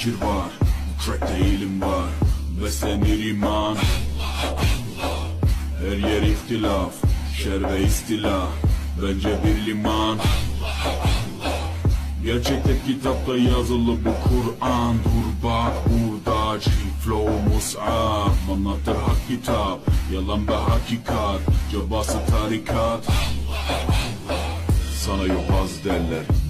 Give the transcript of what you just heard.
fikir var, bu trackte ilim var. Beslenir iman, her yer ihtilaf, şer ve istila, bence bir liman. Gerçekte kitapta yazılı bu Kur'an. Dur bak burada G-Flow Mus'ab, anlatır hak kitap, yalan ve hakikat, cabası tarikat. Sana yobaz derler,